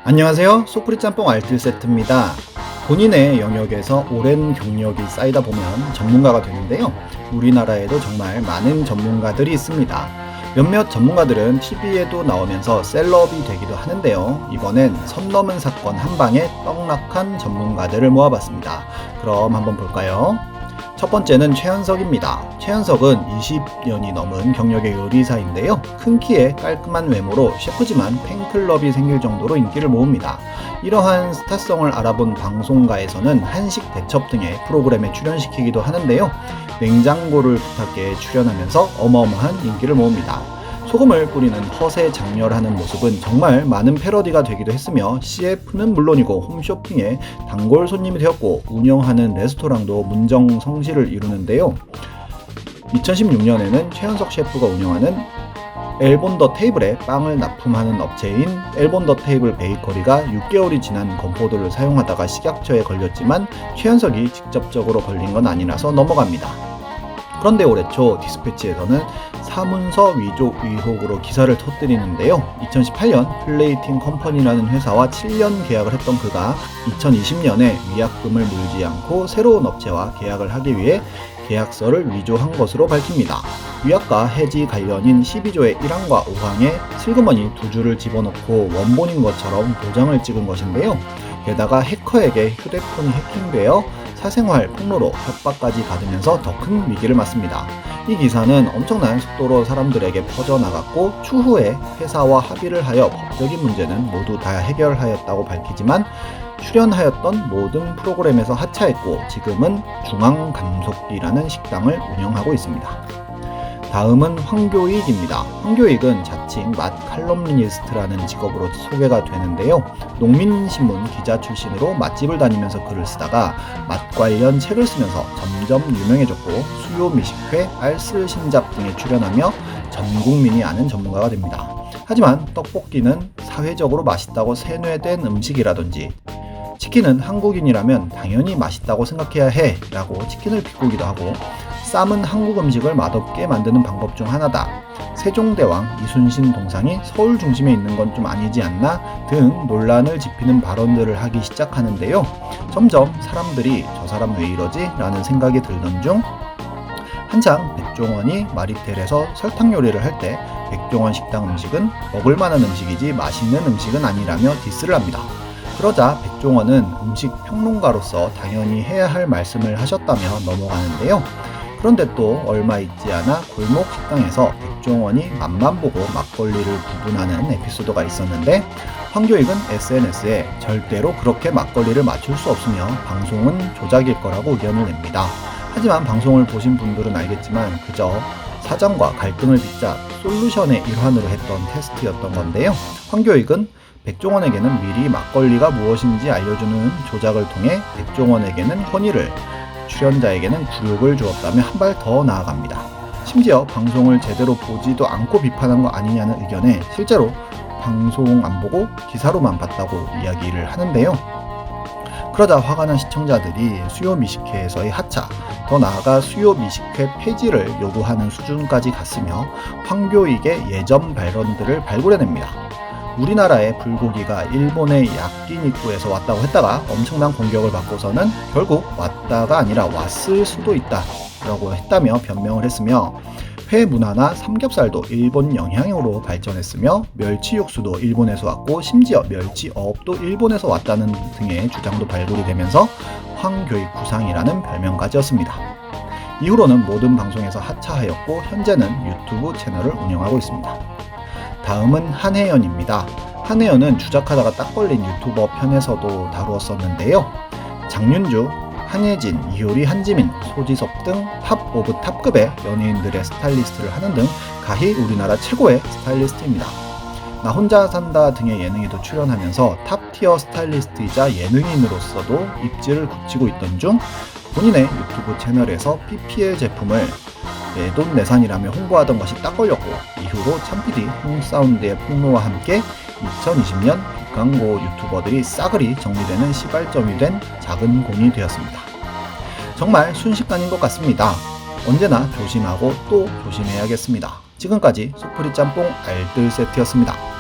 안녕하세요. 소프리 짬뽕 알뜰 세트입니다. 본인의 영역에서 오랜 경력이 쌓이다 보면 전문가가 되는데요. 우리나라에도 정말 많은 전문가들이 있습니다. 몇몇 전문가들은 TV에도 나오면서 셀럽이 되기도 하는데요. 이번엔 선 넘은 사건 한 방에 떡락한 전문가들을 모아봤습니다. 그럼 한번 볼까요? 첫 번째는 최현석입니다. 최현석은 20년이 넘은 경력의 요리사인데요. 큰 키에 깔끔한 외모로 셰프지만 팬클럽이 생길 정도로 인기를 모읍니다. 이러한 스타성을 알아본 방송가에서는 한식 대첩 등의 프로그램에 출연시키기도 하는데요. 냉장고를 부탁해 출연하면서 어마어마한 인기를 모읍니다. 소금을 뿌리는 허세 장렬하는 모습은 정말 많은 패러디가 되기도 했으며 CF는 물론이고 홈쇼핑의 단골 손님이 되었고 운영하는 레스토랑도 문정성시를 이루는데요. 2016년에는 최현석 셰프가 운영하는 엘본 더 테이블에 빵을 납품하는 업체인 엘본 더 테이블 베이커리가 6개월이 지난 건포도를 사용하다가 식약처에 걸렸지만 최현석이 직접적으로 걸린 건 아니라서 넘어갑니다. 그런데 올해 초 디스패치에서는 사문서 위조 의혹으로 기사를 터뜨리는데요. 2018년 플레이팅 컴퍼니라는 회사와 7년 계약을 했던 그가 2020년에 위약금을 물지 않고 새로운 업체와 계약을 하기 위해 계약서를 위조한 것으로 밝힙니다. 위약과 해지 관련인 12조의 1항과 5항에 슬그머니 두 줄을 집어넣고 원본인 것처럼 도장을 찍은 것인데요. 게다가 해커에게 휴대폰이 해킹되어 사생활 폭로로 협박까지 받으면서 더 큰 위기를 맞습니다. 이 기사는 엄청난 속도로 사람들에게 퍼져나갔고 추후에 회사와 합의를 하여 법적인 문제는 모두 다 해결하였다고 밝히지만 출연하였던 모든 프로그램에서 하차했고 지금은 중앙감속비라는 식당을 운영하고 있습니다. 다음은 황교익입니다. 황교익은 자칭 맛 칼럼니스트라는 직업으로 소개가 되는데요. 농민신문 기자 출신으로 맛집을 다니면서 글을 쓰다가 맛 관련 책을 쓰면서 점점 유명해졌고 수요 미식회, 알쓸신잡 등에 출연하며 전 국민이 아는 전문가가 됩니다. 하지만 떡볶이는 사회적으로 맛있다고 세뇌된 음식이라든지 치킨은 한국인이라면 당연히 맛있다고 생각해야 해 라고 치킨을 비꼬기도 하고 쌈은 한국 음식을 맛없게 만드는 방법 중 하나다. 세종대왕 이순신 동상이 서울 중심에 있는 건 좀 아니지 않나 등 논란을 짚이는 발언들을 하기 시작하는데요. 점점 사람들이 저 사람 왜 이러지? 라는 생각이 들던 중 한창 백종원이 마리텔에서 설탕 요리를 할 때 백종원 식당 음식은 먹을 만한 음식이지 맛있는 음식은 아니라며 디스를 합니다. 그러자 백종원은 음식 평론가로서 당연히 해야 할 말씀을 하셨다며 넘어가는데요. 그런데 또 얼마 있지 않아 골목 식당에서 백종원이 맛만 보고 막걸리를 구분하는 에피소드가 있었는데 황교익은 SNS에 절대로 그렇게 막걸리를 맞출 수 없으며 방송은 조작일 거라고 의견을 냅니다. 하지만 방송을 보신 분들은 알겠지만 그저 사장과 갈등을 빚자 솔루션의 일환으로 했던 테스트였던 건데요. 황교익은 백종원에게는 미리 막걸리가 무엇인지 알려주는 조작을 통해 백종원에게는 권위를 출연자에게는 굴욕을 주었다며 한 발 더 나아갑니다. 심지어 방송을 제대로 보지도 않고 비판한 거 아니냐는 의견에 실제로 방송 안 보고 기사로만 봤다고 이야기를 하는데요. 그러자 화가 난 시청자들이 수요 미식회에서의 하차, 더 나아가 수요 미식회 폐지를 요구하는 수준까지 갔으며 황교익의 예전 발언들을 발굴해냅니다. 우리나라의 불고기가 일본의 야끼니쿠에서 왔다고 했다가 엄청난 공격을 받고서는 결국 왔다가 아니라 왔을 수도 있다 라고 했다며 변명을 했으며 회 문화나 삼겹살도 일본 영향으로 발전했으며 멸치 육수도 일본에서 왔고 심지어 멸치 어업도 일본에서 왔다는 등의 주장도 발굴이 되면서 황교익 구상이라는 별명까지였습니다. 이후로는 모든 방송에서 하차하였고 현재는 유튜브 채널을 운영하고 있습니다. 다음은 한혜연입니다. 한혜연은 주작하다가 딱 걸린 유튜버 편에서도 다루었었는데요. 장윤주, 한예진, 이효리, 한지민, 소지섭 등 탑 오브 탑급의 연예인들의 스타일리스트를 하는 등 가히 우리나라 최고의 스타일리스트입니다. 나 혼자 산다 등의 예능에도 출연하면서 탑티어 스타일리스트이자 예능인으로서도 입지를 굳히고 있던 중 본인의 유튜브 채널에서 PPL 제품을 내돈내산이라며 홍보하던 것이 딱 걸렸고 이후로 참PD 홍사운드의 폭로와 함께 2020년 광고 유튜버들이 싸그리 정리되는 시발점이 된 작은 공이 되었습니다. 정말 순식간인 것 같습니다. 언제나 조심하고 또 조심해야겠습니다. 지금까지 소프리 짬뽕 알뜰 세트였습니다.